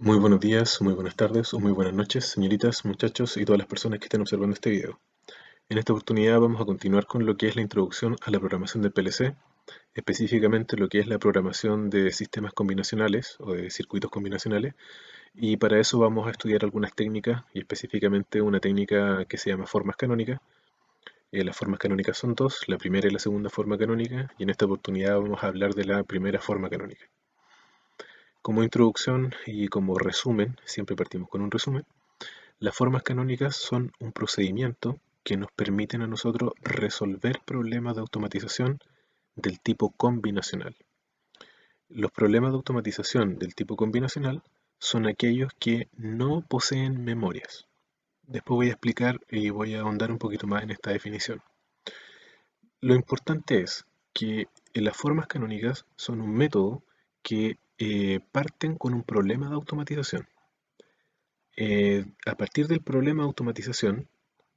Muy buenos días, muy buenas tardes o muy buenas noches, señoritas, muchachos y todas las personas que estén observando este video. En esta oportunidad vamos a continuar con lo que es la introducción a la programación del PLC, específicamente lo que es la programación de sistemas combinacionales o de circuitos combinacionales, y para eso vamos a estudiar algunas técnicas y específicamente una técnica que se llama formas canónicas. Las formas canónicas son dos, la primera y la segunda forma canónica, y en esta oportunidad vamos a hablar de la primera forma canónica. Como introducción y como resumen, siempre partimos con un resumen. Las formas canónicas son un procedimiento que nos permiten a nosotros resolver problemas de automatización del tipo combinacional. Los problemas de automatización del tipo combinacional son aquellos que no poseen memorias. Después voy a explicar y voy a ahondar un poquito más en esta definición. Lo importante es que las formas canónicas son un método que parten con un problema de automatización. A partir del problema de automatización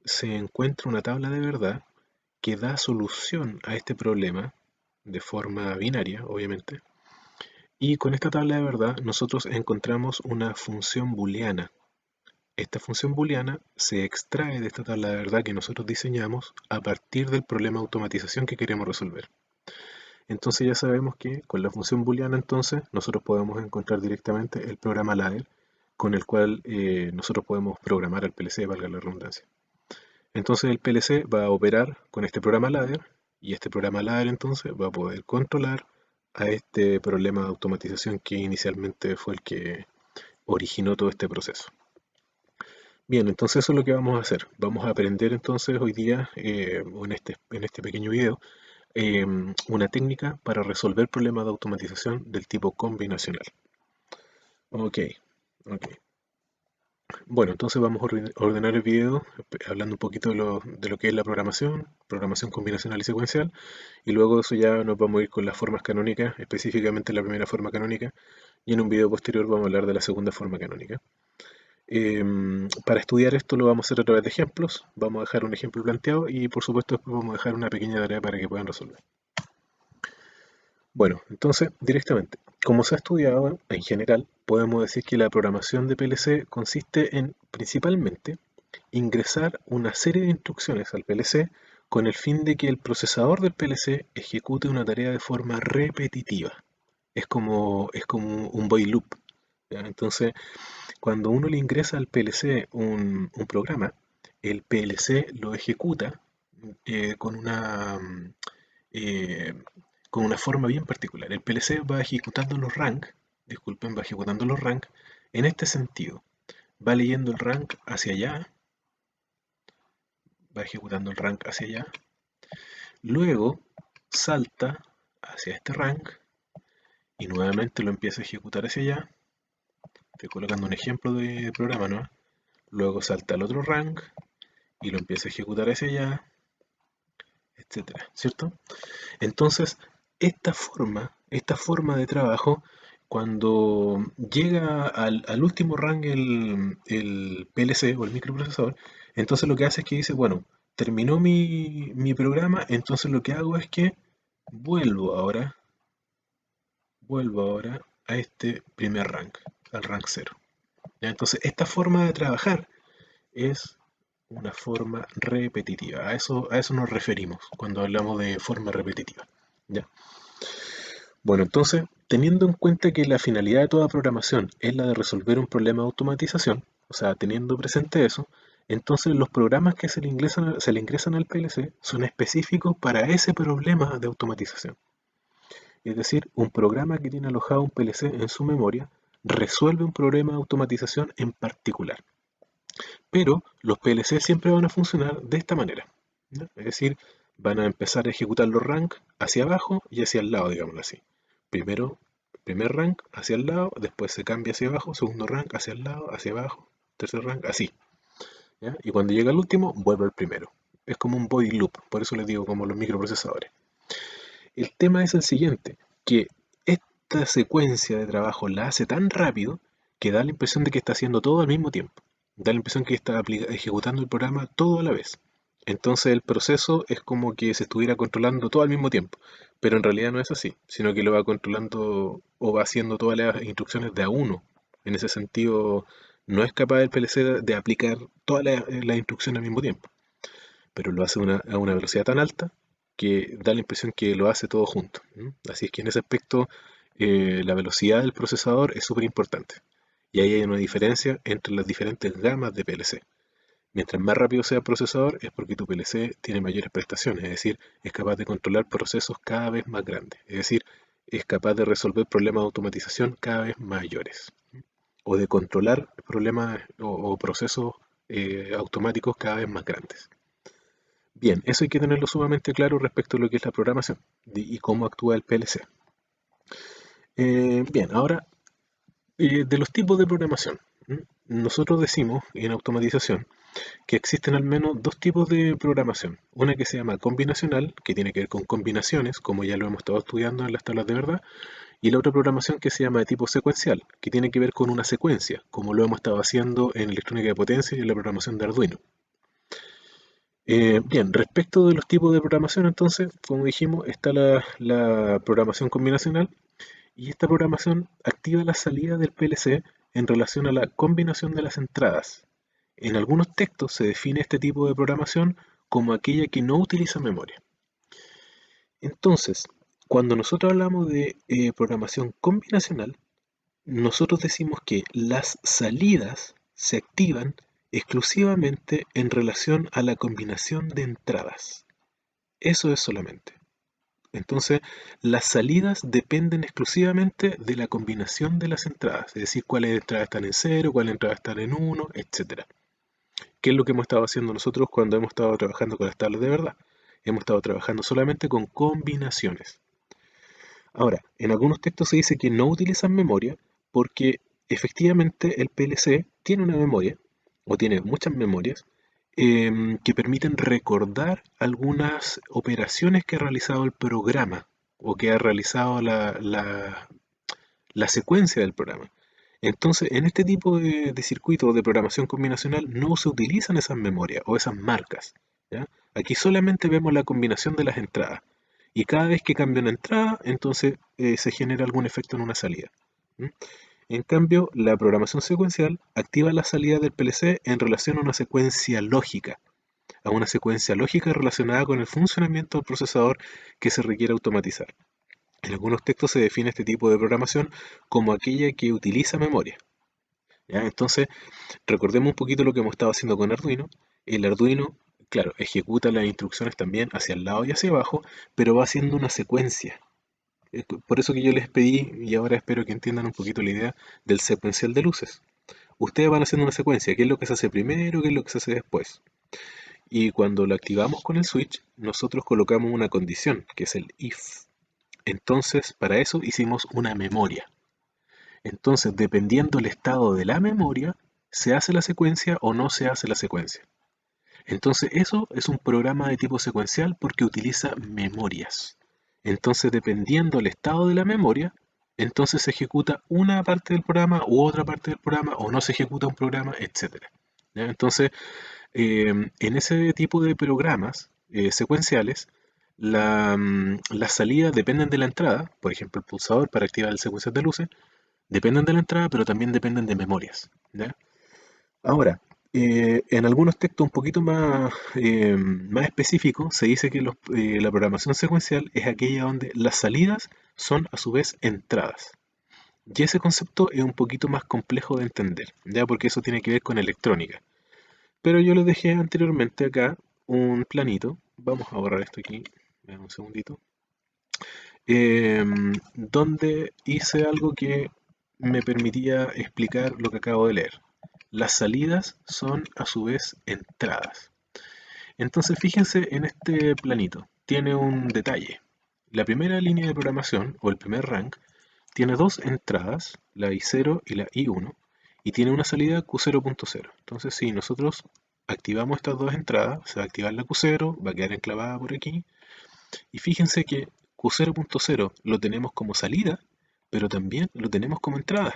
se encuentra una tabla de verdad que da solución a este problema de forma binaria, obviamente. Y con esta tabla de verdad nosotros encontramos una función booleana. Esta función booleana se extrae de esta tabla de verdad que nosotros diseñamos a partir del problema de automatización que queremos resolver. Entonces ya sabemos que con la función booleana entonces nosotros podemos encontrar directamente el programa ladder con el cual nosotros podemos programar al PLC, valga la redundancia. Entonces el PLC va a operar con este programa ladder y este programa ladder entonces va a poder controlar a este problema de automatización que inicialmente fue el que originó todo este proceso. Bien, entonces eso es lo que vamos a hacer. Vamos a aprender entonces hoy día, o en este pequeño video, una técnica para resolver problemas de automatización del tipo combinacional. Ok, ok. Bueno, entonces vamos a ordenar el video hablando un poquito de lo que es la programación, programación combinacional y secuencial, y luego de eso ya nos vamos a ir con las formas canónicas, específicamente la primera forma canónica, y en un video posterior vamos a hablar de la segunda forma canónica. Para estudiar esto lo vamos a hacer a través de ejemplos, vamos a dejar un ejemplo planteado y por supuesto después vamos a dejar una pequeña tarea para que puedan resolver. Bueno, entonces, directamente, como se ha estudiado en general, podemos decir que la programación de PLC consiste en, principalmente, ingresar una serie de instrucciones al PLC con el fin de que el procesador del PLC ejecute una tarea de forma repetitiva. Es como un while loop. ¿Ya? Entonces, cuando uno le ingresa al PLC un programa, el PLC lo ejecuta eh, con una, mm, eh, con una forma bien particular. El PLC va ejecutando los rank, disculpen, va ejecutando los rank en este sentido. Va leyendo el rank hacia allá, va ejecutando el rank hacia allá, luego salta hacia este rank y nuevamente lo empieza a ejecutar hacia allá. Estoy colocando un ejemplo de programa, ¿no? Luego salta al otro rank y lo empieza a ejecutar hacia allá, etcétera, ¿cierto? Entonces, esta forma de trabajo, cuando llega al último rank el PLC o el microprocesador, entonces lo que hace es que dice, bueno, terminó mi programa, entonces lo que hago es que vuelvo ahora, vuelvo ahora a este primer rank, al rank 0. Entonces, esta forma de trabajar es una forma repetitiva. A eso nos referimos cuando hablamos de forma repetitiva. ¿Ya? Bueno, entonces, teniendo en cuenta que la finalidad de toda programación es la de resolver un problema de automatización, o sea, teniendo presente eso, entonces los programas que se le ingresan al PLC son específicos para ese problema de automatización. Es decir, un programa que tiene alojado un PLC en su memoria resuelve un problema de automatización en particular. Pero los PLC siempre van a funcionar de esta manera, ¿ya? Es decir, van a empezar a ejecutar los rank hacia abajo y hacia el lado, digámoslo así. Primero, primer rank hacia el lado, después se cambia hacia abajo, segundo rank hacia el lado, hacia abajo, tercer rank, así, ¿ya? Y cuando llega al último, vuelve al primero. Es como un body loop, por eso les digo como los microprocesadores. El tema es el siguiente, que esta secuencia de trabajo la hace tan rápido que da la impresión de que está haciendo todo al mismo tiempo. Da la impresión que está ejecutando el programa todo a la vez. Entonces el proceso es como que se estuviera controlando todo al mismo tiempo, pero en realidad no es así, sino que lo va controlando o va haciendo todas las instrucciones de a uno. En ese sentido, no es capaz el PLC de aplicar todas las instrucciones al mismo tiempo, pero lo hace a una velocidad tan alta que da la impresión que lo hace todo junto. ¿M? Así es que en ese aspecto la velocidad del procesador es súper importante. Y ahí hay una diferencia entre las diferentes gamas de PLC. Mientras más rápido sea el procesador es porque tu PLC tiene mayores prestaciones, es decir, es capaz de controlar procesos cada vez más grandes, es decir, es capaz de resolver problemas de automatización cada vez mayores, o de controlar problemas o procesos automáticos cada vez más grandes. Bien, eso hay que tenerlo sumamente claro respecto a lo que es la programación y cómo actúa el PLC. Bien, ahora de los tipos de programación. Nosotros decimos en automatización que existen al menos dos tipos de programación. Una que se llama combinacional, que tiene que ver con combinaciones, como ya lo hemos estado estudiando en las tablas de verdad, y la otra programación que se llama de tipo secuencial, que tiene que ver con una secuencia, como lo hemos estado haciendo en electrónica de potencia y en la programación de Arduino. Bien, respecto de los tipos de programación, entonces, como dijimos, está la programación combinacional y esta programación activa la salida del PLC en relación a la combinación de las entradas. En algunos textos se define este tipo de programación como aquella que no utiliza memoria. Entonces, cuando nosotros hablamos de programación combinacional, nosotros decimos que las salidas se activan exclusivamente en relación a la combinación de entradas. Eso es solamente. Entonces, las salidas dependen exclusivamente de la combinación de las entradas, es decir, cuáles entradas están en cero, cuáles entradas están en uno, etc. ¿Qué es lo que hemos estado haciendo nosotros cuando hemos estado trabajando con las tablas de verdad? Hemos estado trabajando solamente con combinaciones. Ahora, en algunos textos se dice que no utilizan memoria porque efectivamente el PLC tiene una memoria, o tiene muchas memorias, que permiten recordar algunas operaciones que ha realizado el programa o que ha realizado la secuencia del programa. Entonces, en este tipo de circuitos de programación combinacional no se utilizan esas memorias o esas marcas. ¿Ya? Aquí solamente vemos la combinación de las entradas. Y cada vez que cambia una entrada, entonces se genera algún efecto en una salida. ¿M? En cambio, la programación secuencial activa la salida del PLC en relación a una secuencia lógica relacionada con el funcionamiento del procesador que se requiere automatizar. En algunos textos se define este tipo de programación como aquella que utiliza memoria. ¿Ya? Entonces, recordemos un poquito lo que hemos estado haciendo con Arduino. El Arduino, claro, ejecuta las instrucciones también hacia el lado y hacia abajo, pero va haciendo una secuencia. Por eso que yo les pedí, y ahora espero que entiendan un poquito la idea del secuencial de luces. Ustedes van haciendo una secuencia, qué es lo que se hace primero, qué es lo que se hace después. Y cuando lo activamos con el switch, nosotros colocamos una condición, que es el if. Entonces, para eso hicimos una memoria. Entonces, dependiendo del estado de la memoria, se hace la secuencia o no se hace la secuencia. Entonces, eso es un programa de tipo secuencial porque utiliza memorias. Entonces, dependiendo del estado de la memoria, entonces se ejecuta una parte del programa u otra parte del programa o no se ejecuta un programa, etc. ¿Ya? Entonces, en ese tipo de programas secuenciales, las salidas dependen de la entrada, por ejemplo, el pulsador para activar el secuencial de luces, dependen de la entrada, pero también dependen de memorias. ¿Ya? Ahora, en algunos textos un poquito más específicos, se dice que la programación secuencial es aquella donde las salidas son a su vez entradas. Y ese concepto es un poquito más complejo de entender, ya porque eso tiene que ver con electrónica. Pero yo les dejé anteriormente acá un planito. Vamos a borrar esto aquí. Vean un segundito. Donde hice algo que me permitía explicar lo que acabo de leer. Las salidas son a su vez entradas. Entonces fíjense en este planito. Tiene un detalle. La primera línea de programación, o el primer rank, tiene dos entradas, la I0 y la I1, y tiene una salida Q0.0. Entonces si nosotros activamos estas dos entradas, se va a activar la Q0, va a quedar enclavada por aquí, y fíjense que Q0.0 lo tenemos como salida, pero también lo tenemos como entrada.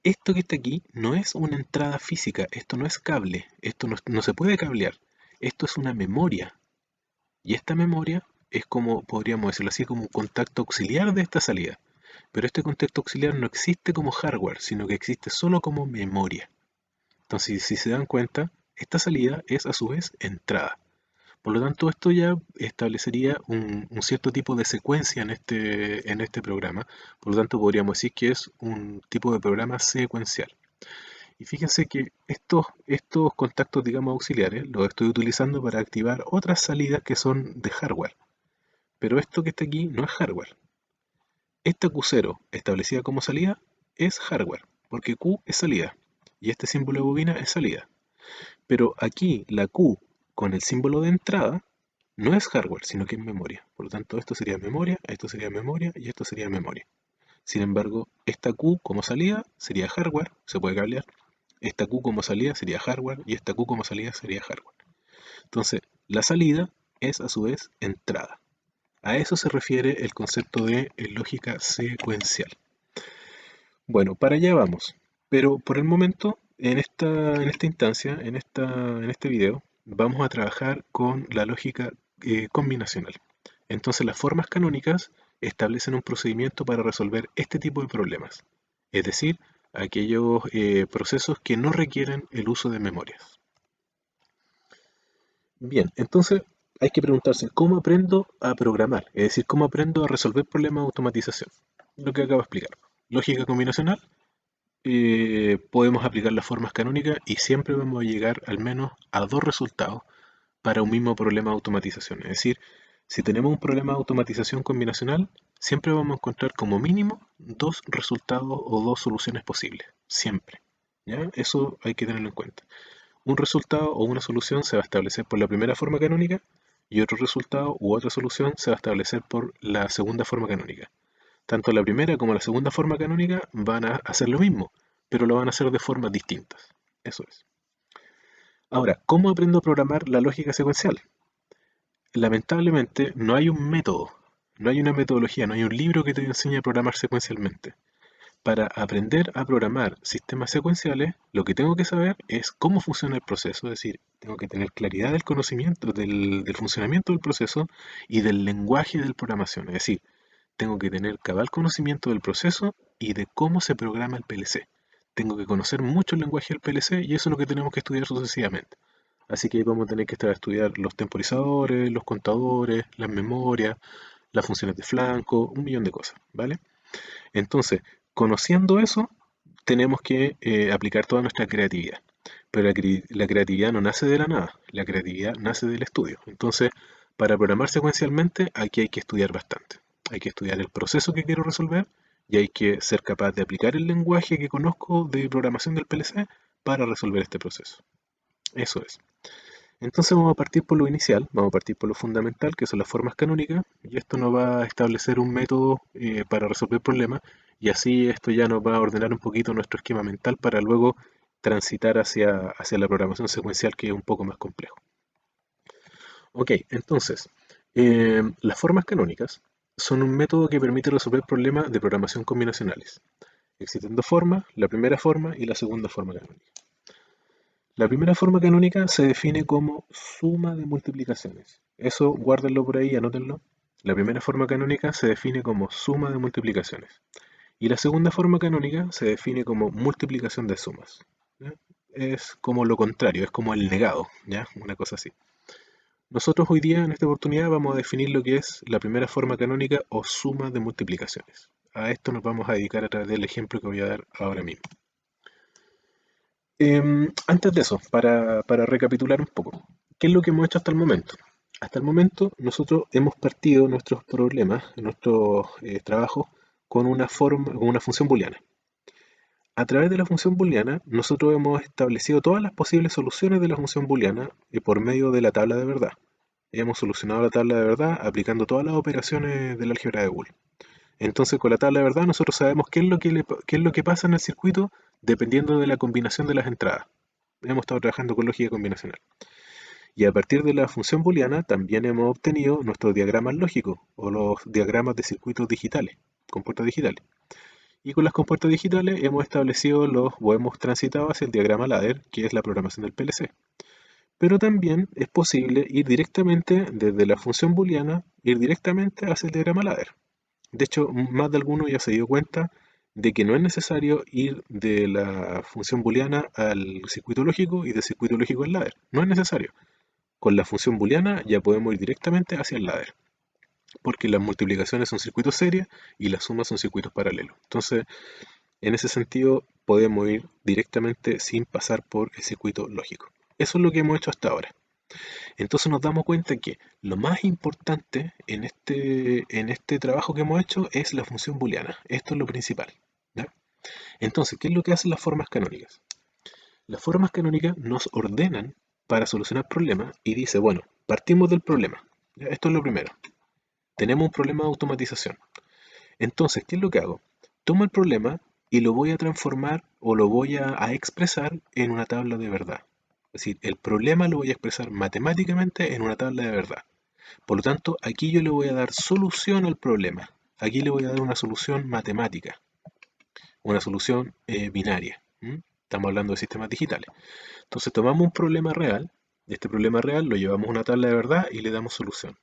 Esto que está aquí no es una entrada física, esto no es cable, esto no se puede cablear, esto es una memoria. Y esta memoria es como, podríamos decirlo así, como un contacto auxiliar de esta salida. Pero este contexto auxiliar no existe como hardware, sino que existe solo como memoria. Entonces, si se dan cuenta, esta salida es a su vez entrada. Por lo tanto, esto ya establecería un cierto tipo de secuencia en este programa. Por lo tanto, podríamos decir que es un tipo de programa secuencial. Y fíjense que estos contactos, digamos, auxiliares, los estoy utilizando para activar otras salidas que son de hardware. Pero esto que está aquí no es hardware. Esta Q0 establecida como salida es hardware, porque Q es salida. Y este símbolo de bobina es salida. Pero aquí la Q con el símbolo de entrada no es hardware, sino que es memoria. Por lo tanto, esto sería memoria, esto sería memoria y esto sería memoria. Sin embargo, esta Q como salida sería hardware, se puede cablear. Esta Q como salida sería hardware y esta Q como salida sería hardware. Entonces, la salida es a su vez entrada. A eso se refiere el concepto de lógica secuencial. Bueno, para allá vamos. Pero por el momento, en esta instancia, en este video, vamos a trabajar con la lógica combinacional. Entonces, las formas canónicas establecen un procedimiento para resolver este tipo de problemas, es decir, aquellos procesos que no requieren el uso de memorias. Bien, entonces hay que preguntarse, ¿cómo aprendo a programar? Es decir, ¿cómo aprendo a resolver problemas de automatización? Lo que acabo de explicar. Lógica combinacional, podemos aplicar las formas canónicas y siempre vamos a llegar al menos a dos resultados para un mismo problema de automatización. Es decir, si tenemos un problema de automatización combinacional, siempre vamos a encontrar como mínimo dos resultados o dos soluciones posibles. Siempre. ¿Ya? Eso hay que tenerlo en cuenta. Un resultado o una solución se va a establecer por la primera forma canónica y otro resultado u otra solución se va a establecer por la segunda forma canónica. Tanto la primera como la segunda forma canónica van a hacer lo mismo, pero lo van a hacer de formas distintas. Eso es. Ahora, ¿cómo aprendo a programar la lógica secuencial? Lamentablemente no hay un método, no hay una metodología, no hay un libro que te enseñe a programar secuencialmente. Para aprender a programar sistemas secuenciales, lo que tengo que saber es cómo funciona el proceso, es decir, tengo que tener claridad del conocimiento del funcionamiento del proceso y del lenguaje de programación, es decir, tengo que tener cabal conocimiento del proceso y de cómo se programa el PLC. Tengo que conocer mucho el lenguaje del PLC y eso es lo que tenemos que estudiar sucesivamente. Así que vamos a tener que estar a estudiar los temporizadores, los contadores, las memorias, las funciones de flanco, un millón de cosas, ¿vale? Entonces, conociendo eso, tenemos que aplicar toda nuestra creatividad. Pero la creatividad no nace de la nada, la creatividad nace del estudio. Entonces, para programar secuencialmente, aquí hay que estudiar bastante. Hay que estudiar el proceso que quiero resolver y hay que ser capaz de aplicar el lenguaje que conozco de programación del PLC para resolver este proceso. Eso es. Entonces vamos a partir por lo inicial, vamos a partir por lo fundamental, que son las formas canónicas, y esto nos va a establecer un método para resolver problemas, y así esto ya nos va a ordenar un poquito nuestro esquema mental para luego transitar hacia la programación secuencial, que es un poco más complejo. Ok, entonces, las formas canónicas son un método que permite resolver problemas de programación combinacionales. Existen dos formas, la primera forma y la segunda forma canónica. La primera forma canónica se define como suma de multiplicaciones. Eso guárdenlo por ahí, anótenlo. La primera forma canónica se define como suma de multiplicaciones. Y la segunda forma canónica se define como multiplicación de sumas. ¿Ya? Es como lo contrario, es como el negado, ¿ya? Una cosa así. Nosotros hoy día, en esta oportunidad, vamos a definir lo que es la primera forma canónica o suma de multiplicaciones. A esto nos vamos a dedicar a través del ejemplo que voy a dar ahora mismo. Antes de eso, para recapitular un poco, ¿qué es lo que hemos hecho hasta el momento? Hasta el momento nosotros hemos partido nuestros problemas, nuestros trabajos, con una forma, con una función booleana. A través de la función booleana, nosotros hemos establecido todas las posibles soluciones de la función booleana por medio de la tabla de verdad. Hemos solucionado la tabla de verdad aplicando todas las operaciones del álgebra de Boole. Entonces, con la tabla de verdad, nosotros sabemos qué es lo que pasa en el circuito dependiendo de la combinación de las entradas. Hemos estado trabajando con lógica combinacional. Y a partir de la función booleana también hemos obtenido nuestros diagramas lógicos o los diagramas de circuitos digitales, compuertas digitales. Y con las compuertas digitales hemos establecido o hemos transitado hacia el diagrama ladder, que es la programación del PLC. Pero también es posible ir directamente desde la función booleana, ir directamente hacia el diagrama ladder. De hecho, más de alguno ya se dio cuenta de que no es necesario ir de la función booleana al circuito lógico y del circuito lógico al ladder. No es necesario. Con la función booleana ya podemos ir directamente hacia el ladder, porque las multiplicaciones son circuitos series y las sumas son circuitos paralelos. Entonces, en ese sentido, podemos ir directamente sin pasar por el circuito lógico. Eso es lo que hemos hecho hasta ahora. Entonces nos damos cuenta que lo más importante en este trabajo que hemos hecho es la función booleana. Esto es lo principal. ¿Ya? Entonces, ¿qué es lo que hacen las formas canónicas? Las formas canónicas nos ordenan para solucionar problemas y dice, bueno, partimos del problema. ¿Ya? Esto es lo primero. Tenemos un problema de automatización. Entonces, ¿qué es lo que hago? Tomo el problema y lo voy a transformar o lo voy a expresar en una tabla de verdad. Es decir, el problema lo voy a expresar matemáticamente en una tabla de verdad. Por lo tanto, aquí yo le voy a dar solución al problema. Aquí le voy a dar una solución matemática, una solución binaria. Estamos hablando de sistemas digitales. Entonces tomamos un problema real, y este problema real lo llevamos a una tabla de verdad y le damos solución.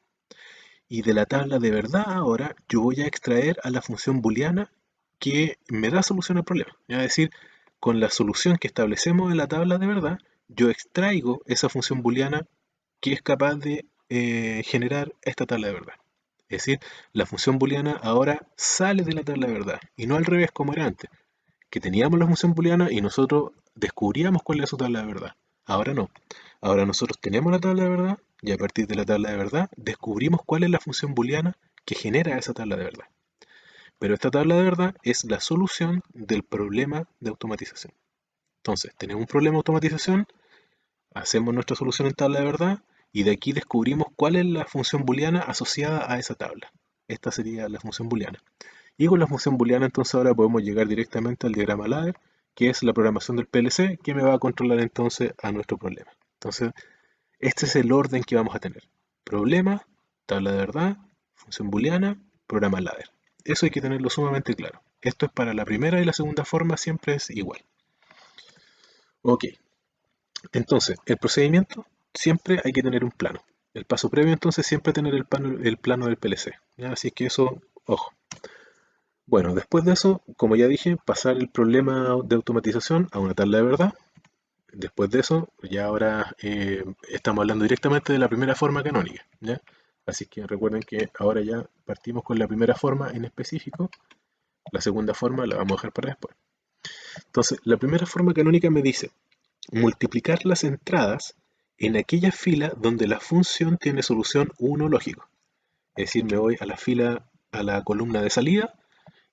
Y de la tabla de verdad ahora yo voy a extraer a la función booleana que me da solución al problema. Es decir, con la solución que establecemos en la tabla de verdad, yo extraigo esa función booleana que es capaz de generar esta tabla de verdad. Es decir, la función booleana ahora sale de la tabla de verdad y no al revés como era antes, que teníamos la función booleana y nosotros descubríamos cuál era su tabla de verdad. Ahora no. Ahora nosotros tenemos la tabla de verdad y a partir de la tabla de verdad descubrimos cuál es la función booleana que genera esa tabla de verdad. Pero esta tabla de verdad es la solución del problema de automatización. Entonces, tenemos un problema de automatización, hacemos nuestra solución en tabla de verdad y de aquí descubrimos cuál es la función booleana asociada a esa tabla. Esta sería la función booleana. Y con la función booleana entonces ahora podemos llegar directamente al diagrama ladder, que es la programación del PLC, que me va a controlar entonces a nuestro problema. Entonces, este es el orden que vamos a tener. Problema, tabla de verdad, función booleana, programa ladder. Eso hay que tenerlo sumamente claro. Esto es para la primera y la segunda forma, siempre es igual. Ok, entonces, el procedimiento siempre hay que tener un plano. El paso previo entonces siempre tener el plano del PLC. ¿Ya? Así que eso, ojo. Bueno, después de eso, como ya dije, pasar el problema de automatización a una tabla de verdad. Después de eso, ya ahora estamos hablando directamente de la primera forma canónica, ¿ya? Así que recuerden que ahora ya partimos con la primera forma en específico. La segunda forma la vamos a dejar para después. Entonces, la primera forma canónica me dice multiplicar las entradas en aquella fila donde la función tiene solución 1 lógico. Es decir, me voy a la fila, a la columna de salida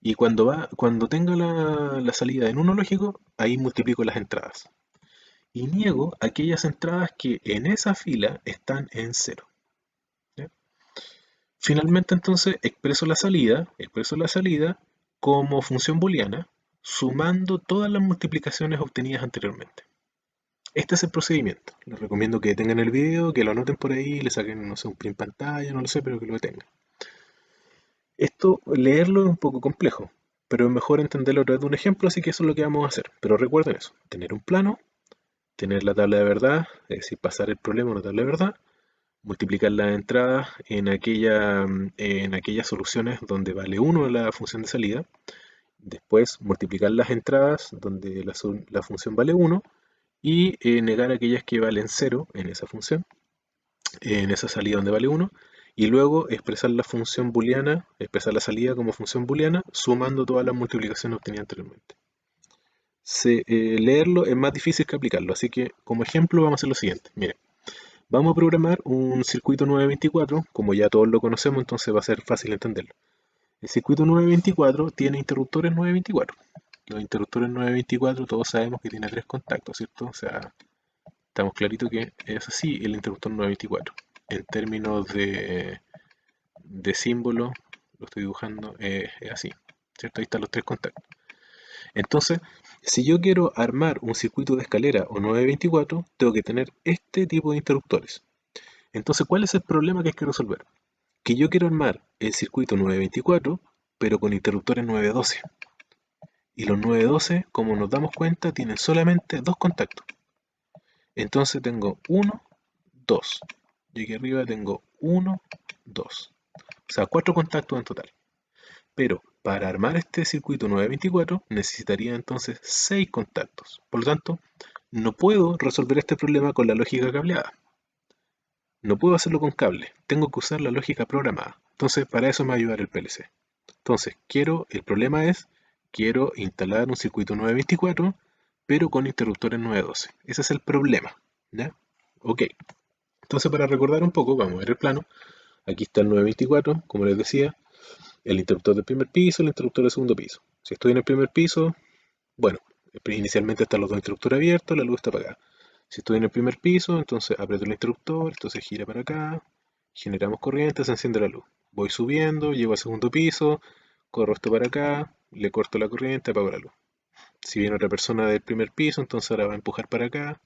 y cuando tenga la salida en 1 lógico, ahí multiplico las entradas. Y niego aquellas entradas que en esa fila están en 0. ¿Ya? Finalmente entonces expreso la salida como función booleana, sumando todas las multiplicaciones obtenidas anteriormente. Este es el procedimiento. Les recomiendo que tengan el video, que lo anoten por ahí, le saquen, no sé, un print pantalla, no lo sé, pero que lo tengan. Esto, leerlo es un poco complejo, pero es mejor entenderlo a través de un ejemplo, así que eso es lo que vamos a hacer. Pero recuerden eso, tener un plano, tener la tabla de verdad, es decir, pasar el problema a una tabla de verdad, multiplicar las entradas en aquellas soluciones donde vale 1 la función de salida, después multiplicar las entradas donde la función vale 1 y negar aquellas que valen 0 en esa función, en esa salida donde vale 1, y luego expresar la función booleana, expresar la salida como función booleana, sumando todas las multiplicaciones obtenidas anteriormente. Leerlo es más difícil que aplicarlo, así que como ejemplo vamos a hacer lo siguiente. Miren, vamos a programar un circuito 924, como ya todos lo conocemos, entonces va a ser fácil entenderlo. El circuito 924 tiene interruptores 924. Los interruptores 924 todos sabemos que tiene 3 contactos, ¿cierto? O sea, estamos clarito que es así el interruptor 924. En términos de símbolo, lo estoy dibujando, es así, ¿cierto? Ahí están los 3 contactos. Entonces, si yo quiero armar un circuito de escalera o 924, tengo que tener este tipo de interruptores. Entonces, ¿cuál es el problema que hay que resolver? Que yo quiero armar el circuito 924, pero con interruptores 912. Y los 912, como nos damos cuenta, tienen solamente 2 contactos. Entonces tengo 1, 2. Y aquí arriba tengo 1, 2. O sea, 4 contactos en total. Pero para armar este circuito 924 necesitaría entonces 6 contactos. Por lo tanto, no puedo resolver este problema con la lógica cableada. No puedo hacerlo con cable. Tengo que usar la lógica programada. Entonces, para eso me va a ayudar el PLC. Entonces, el problema es, quiero instalar un circuito 924, pero con interruptores 912. Ese es el problema. ¿Ya? Ok. Entonces, para recordar un poco, vamos a ver el plano. Aquí está el 924, como les decía, el interruptor del primer piso, el interruptor del segundo piso. Si estoy en el primer piso, bueno, inicialmente están los dos interruptores abiertos, la luz está apagada. Si estoy en el primer piso, entonces aprieto el interruptor, entonces gira para acá, generamos corriente, se enciende la luz. Voy subiendo, llego al segundo piso, corro esto para acá, le corto la corriente, apago la luz. Si viene otra persona del primer piso, entonces ahora va a empujar para acá,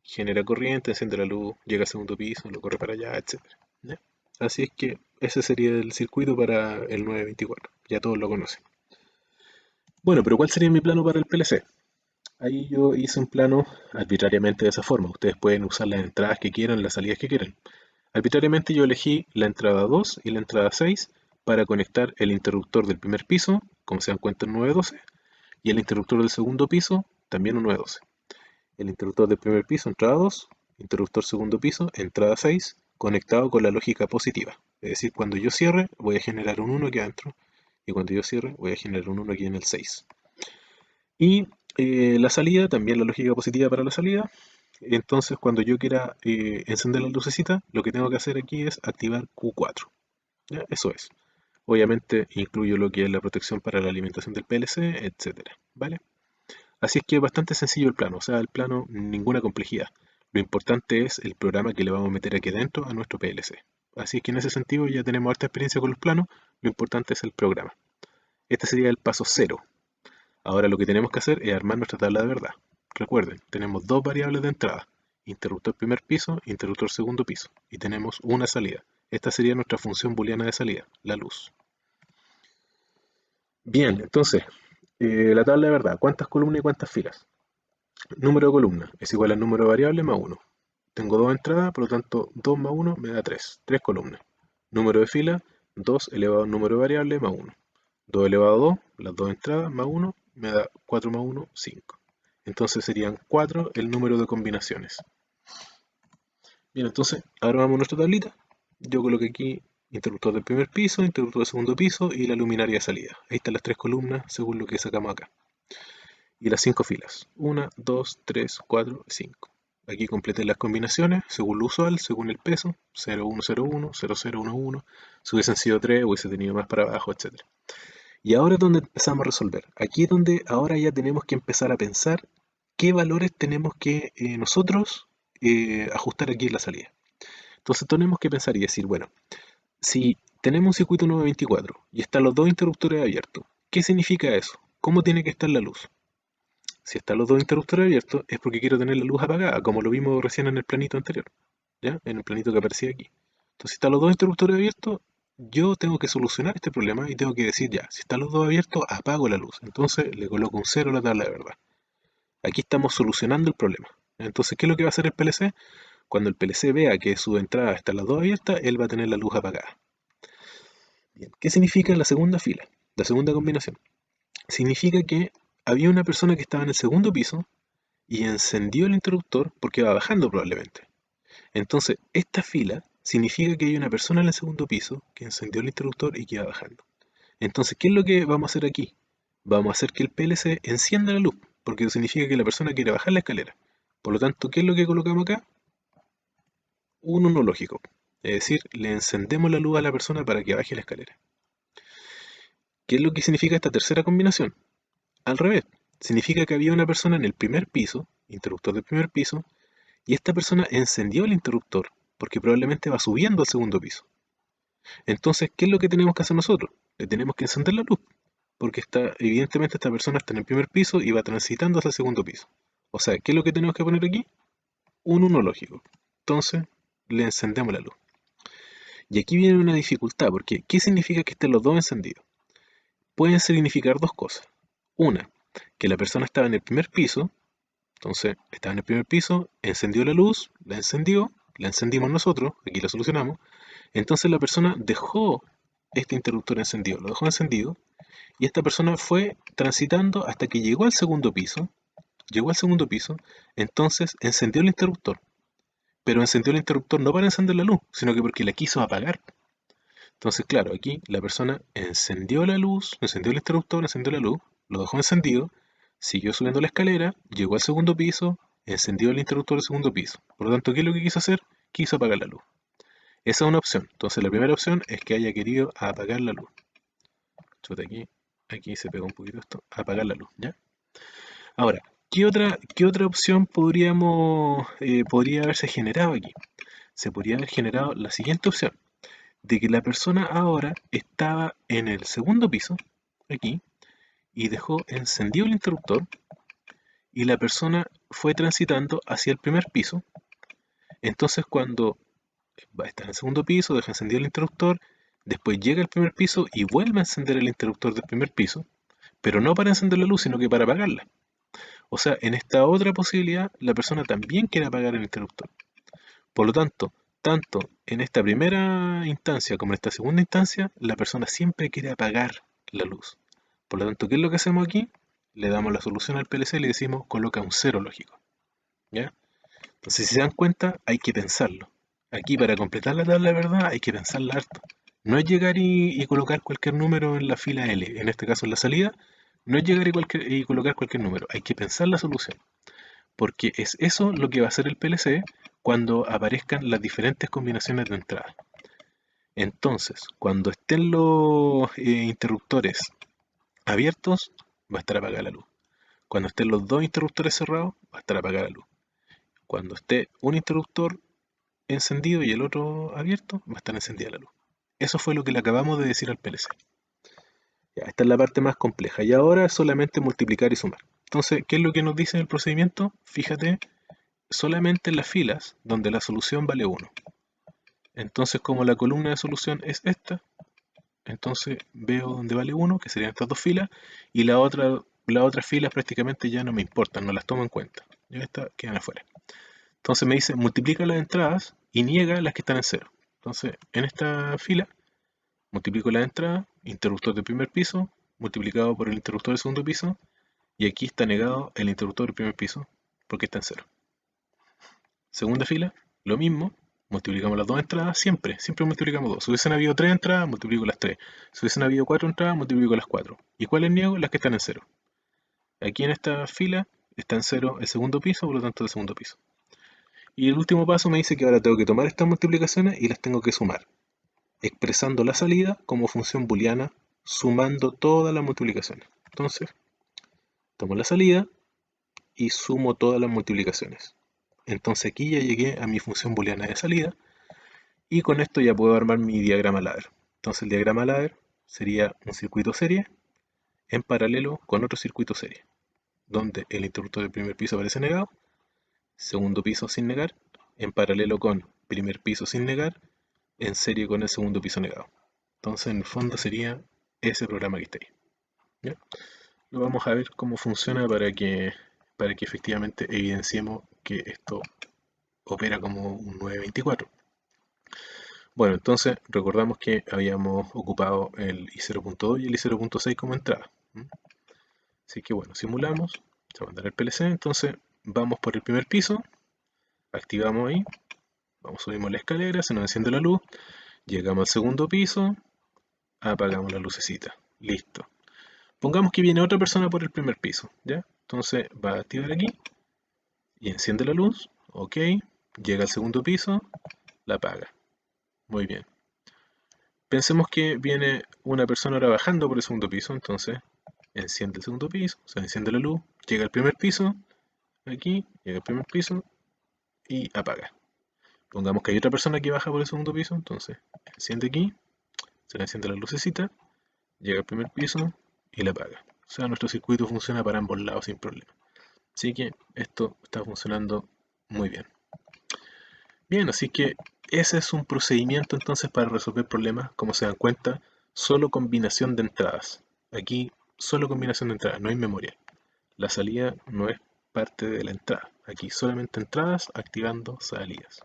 genera corriente, enciende la luz, llega al segundo piso, lo corre para allá, etc. ¿Ya? Así es que ese sería el circuito para el 924. Ya todos lo conocen. Bueno, pero ¿cuál sería mi plano para el PLC? Ahí yo hice un plano arbitrariamente de esa forma. Ustedes pueden usar las entradas que quieran, las salidas que quieran. Arbitrariamente yo elegí la entrada 2 y la entrada 6 para conectar el interruptor del primer piso, como se dan cuenta en 912, y el interruptor del segundo piso, también un 912. El interruptor del primer piso, entrada 2, interruptor segundo piso, entrada 6, conectado con la lógica positiva. Es decir, cuando yo cierre, voy a generar un 1 aquí adentro, y cuando yo cierre, voy a generar un 1 aquí en el 6. Y la salida, también la lógica positiva para la salida. Entonces, cuando yo quiera encender la lucecita, lo que tengo que hacer aquí es activar Q4. ¿Ya? Eso es. Obviamente incluyo lo que es la protección para la alimentación del PLC, etcétera. ¿Vale? Así es que es bastante sencillo el plano. O sea, el plano, ninguna complejidad. Lo importante es el programa que le vamos a meter aquí adentro a nuestro PLC. Así es que en ese sentido ya tenemos harta experiencia con los planos. Lo importante es el programa. Este sería el paso cero. Ahora lo que tenemos que hacer es armar nuestra tabla de verdad. Recuerden, tenemos dos variables de entrada, interruptor primer piso, interruptor segundo piso, y tenemos una salida. Esta sería nuestra función booleana de salida, la luz. Bien, entonces, la tabla de verdad, ¿cuántas columnas y cuántas filas? Número de columnas es igual al número de variables más 1. Tengo dos entradas, por lo tanto 2 más 1 me da 3, 3 columnas. Número de filas, 2 elevado al número de variables más 1. 2 elevado a 2, las dos entradas, más 1, me da 4 más 1, 5. Entonces serían 4 el número de combinaciones. Bien, entonces ahora vamos a nuestra tablita. Yo coloqué aquí interruptor del primer piso, interruptor del segundo piso y la luminaria de salida. Ahí están las tres columnas según lo que sacamos acá. Y las 5 filas. 1, 2, 3, 4, 5. Aquí completé las combinaciones según lo usual, según el peso. 0, 1, 0, 1, 0, 0, 1, 1. Si hubiesen sido 3, hubiese tenido más para abajo, etc. Y ahora es donde empezamos a resolver. Aquí es donde ahora ya tenemos que empezar a pensar qué valores tenemos que nosotros ajustar aquí en la salida. Entonces tenemos que pensar y decir, bueno, si tenemos un circuito 924 y están los dos interruptores abiertos, ¿qué significa eso? ¿Cómo tiene que estar la luz? Si están los dos interruptores abiertos es porque quiero tener la luz apagada, como lo vimos recién en el planito anterior, ¿ya? En el planito que aparecía aquí. Entonces, si están los dos interruptores abiertos, yo tengo que solucionar este problema y tengo que decir ya, si están los dos abiertos, apago la luz. Entonces le coloco un 0 a la tabla de verdad. Aquí estamos solucionando el problema. Entonces, ¿qué es lo que va a hacer el PLC? Cuando el PLC vea que su entrada están las dos abiertas, él va a tener la luz apagada. Bien. ¿Qué significa la segunda fila? La segunda combinación. Significa que había una persona que estaba en el segundo piso y encendió el interruptor porque va bajando probablemente. Entonces, esta fila significa que hay una persona en el segundo piso que encendió el interruptor y que va bajando. Entonces, ¿qué es lo que vamos a hacer aquí? Vamos a hacer que el PLC encienda la luz, porque eso significa que la persona quiere bajar la escalera. Por lo tanto, ¿qué es lo que colocamos acá? Un 1 lógico. Es decir, le encendemos la luz a la persona para que baje la escalera. ¿Qué es lo que significa esta tercera combinación? Al revés, significa que había una persona en el primer piso, interruptor del primer piso, y esta persona encendió el interruptor porque probablemente va subiendo al segundo piso. Entonces, ¿qué es lo que tenemos que hacer nosotros? Le tenemos que encender la luz, porque evidentemente esta persona está en el primer piso y va transitando hacia el segundo piso. O sea, ¿qué es lo que tenemos que poner aquí? Un 1 lógico. Entonces, le encendemos la luz. Y aquí viene una dificultad, porque ¿qué significa que estén los dos encendidos? Pueden significar dos cosas. Una, que la persona estaba en el primer piso, entonces estaba en el primer piso, encendió la luz, la encendimos nosotros, aquí la solucionamos, entonces la persona dejó este interruptor encendido, lo dejó encendido, y esta persona fue transitando hasta que llegó al segundo piso, entonces encendió el interruptor, pero encendió el interruptor no para encender la luz, sino que porque la quiso apagar. Entonces, claro, aquí la persona encendió la luz, encendió el interruptor, encendió la luz, lo dejó encendido, siguió subiendo la escalera, llegó al segundo piso, encendió el interruptor del segundo piso. Por lo tanto, ¿qué es lo que quiso hacer? Quiso apagar la luz. Esa es una opción. Entonces, la primera opción es que haya querido apagar la luz. Chuta, aquí se pegó un poquito esto. Apagar la luz, ¿ya? Ahora, ¿qué otra opción podría haberse generado aquí? Se podría haber generado la siguiente opción, de que la persona ahora estaba en el segundo piso, aquí, y dejó encendido el interruptor, y la persona fue transitando hacia el primer piso. Entonces, cuando va a estar en el segundo piso, deja encendido el interruptor, después llega al primer piso y vuelve a encender el interruptor del primer piso, pero no para encender la luz, sino que para apagarla. O sea, en esta otra posibilidad, la persona también quiere apagar el interruptor. Por lo tanto, tanto en esta primera instancia como en esta segunda instancia, la persona siempre quiere apagar la luz. Por lo tanto, ¿qué es lo que hacemos aquí? Le damos la solución al PLC y le decimos coloca un cero lógico. ¿Ya? Entonces, si se dan cuenta, hay que pensarlo. Aquí, para completar la tabla de verdad, hay que pensarla harto. No es llegar y colocar cualquier número en la fila L, en este caso en la salida, no es llegar y colocar cualquier número, hay que pensar la solución, porque es eso lo que va a hacer el PLC cuando aparezcan las diferentes combinaciones de entrada. Entonces, cuando estén los interruptores abiertos, va a estar apagada la luz. Cuando estén los dos interruptores cerrados, va a estar apagada la luz. Cuando esté un interruptor encendido y el otro abierto, va a estar encendida la luz. Eso fue lo que le acabamos de decir al PLC. Ya, esta es la parte más compleja. Y ahora es solamente multiplicar y sumar. Entonces, ¿qué es lo que nos dice el procedimiento? Fíjate, solamente en las filas donde la solución vale 1. Entonces, como la columna de solución es esta, entonces veo donde vale 1, que serían estas dos filas, y las otras filas prácticamente ya no me importan, no las tomo en cuenta. Ya estas quedan afuera. Entonces me dice, multiplica las entradas y niega las que están en cero. Entonces, en esta fila, multiplico las entradas, interruptor del primer piso, multiplicado por el interruptor del segundo piso, y aquí está negado el interruptor del primer piso, porque está en cero. Segunda fila, lo mismo, multiplicamos las dos entradas, siempre multiplicamos dos. Si hubiesen habido tres entradas, multiplico las tres. Si hubiesen habido cuatro entradas, multiplico las cuatro. ¿Y cuáles niego? Las que están en cero. Aquí en esta fila está en cero el segundo piso, por lo tanto el segundo piso. Y el último paso me dice que ahora tengo que tomar estas multiplicaciones y las tengo que sumar, expresando la salida como función booleana, sumando todas las multiplicaciones. Entonces, tomo la salida y sumo todas las multiplicaciones. Entonces aquí ya llegué a mi función booleana de salida y con esto ya puedo armar mi diagrama ladder. Entonces el diagrama ladder sería un circuito serie en paralelo con otro circuito serie, donde el interruptor del primer piso aparece negado, segundo piso sin negar, en paralelo con primer piso sin negar, en serie con el segundo piso negado. Entonces en el fondo sería ese programa que está ahí. ¿Ya? Lo vamos a ver cómo funciona para que efectivamente evidenciemos que esto opera como un 924. Bueno, entonces recordamos que habíamos ocupado el i0.2 y el i0.6 como entrada. Así que bueno, simulamos, se va a mandar el PLC, entonces vamos por el primer piso, activamos ahí, subimos la escalera, se nos enciende la luz, llegamos al segundo piso, apagamos la lucecita, listo. Pongamos que viene otra persona por el primer piso, ¿ya? Entonces va a activar aquí y enciende la luz, ok, llega al segundo piso, la apaga, muy bien. Pensemos que viene una persona ahora bajando por el segundo piso, entonces enciende el segundo piso, se enciende la luz, llega al primer piso, aquí, llega al primer piso y apaga. Pongamos que hay otra persona que baja por el segundo piso, entonces enciende aquí, se le enciende la lucecita, llega al primer piso y la apaga. O sea, nuestro circuito funciona para ambos lados sin problema. Así que esto está funcionando muy bien. Bien, así que ese es un procedimiento entonces para resolver problemas. Como se dan cuenta, solo combinación de entradas. Aquí solo combinación de entradas, no hay memoria. La salida no es parte de la entrada. Aquí solamente entradas activando salidas.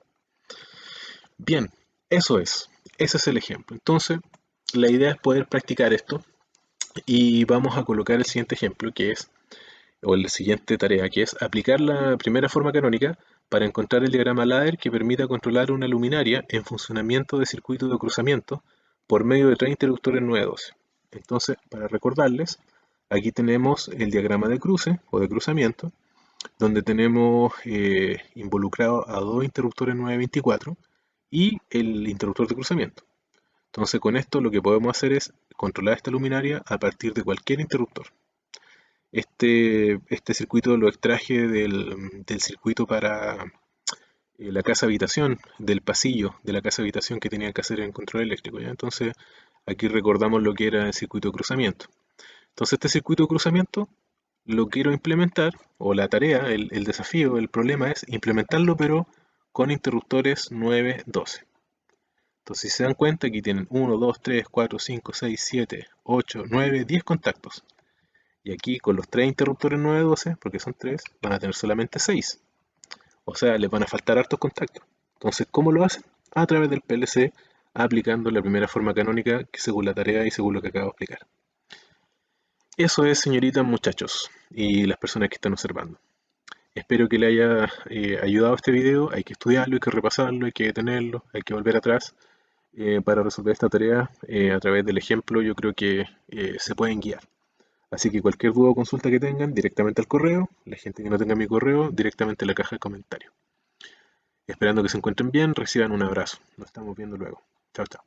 Bien, eso es. Ese es el ejemplo. Entonces, la idea es poder practicar esto y vamos a colocar el siguiente ejemplo, que es, o la siguiente tarea, que es aplicar la primera forma canónica para encontrar el diagrama ladder que permita controlar una luminaria en funcionamiento de circuito de cruzamiento por medio de tres interruptores 912. Entonces, para recordarles, aquí tenemos el diagrama de cruce o de cruzamiento, donde tenemos involucrado a dos interruptores 924 y el interruptor de cruzamiento. Entonces con esto lo que podemos hacer es controlar esta luminaria a partir de cualquier interruptor. Este circuito lo extraje del circuito para la casa habitación, del pasillo de la casa habitación que tenía que hacer en control eléctrico, ¿ya? Entonces aquí recordamos lo que era el circuito de cruzamiento. Entonces este circuito de cruzamiento lo quiero implementar, o la tarea, el desafío, el problema es implementarlo, pero con interruptores 912. Entonces, si se dan cuenta, aquí tienen 1, 2, 3, 4, 5, 6, 7, 8, 9, 10 contactos. Y aquí con los tres interruptores 912, porque son tres, van a tener solamente 6. O sea, les van a faltar hartos contactos. Entonces, ¿cómo lo hacen? A través del PLC, aplicando la primera forma canónica que según la tarea y según lo que acabo de explicar. Eso es, señoritas, muchachos, y las personas que están observando. Espero que le haya ayudado este video. Hay que estudiarlo, hay que repasarlo, hay que detenerlo, hay que volver atrás para resolver esta tarea. A través del ejemplo yo creo que se pueden guiar. Así que cualquier duda o consulta que tengan, directamente al correo. La gente que no tenga mi correo, directamente en la caja de comentarios. Esperando que se encuentren bien, reciban un abrazo. Nos estamos viendo luego. Chao, chao.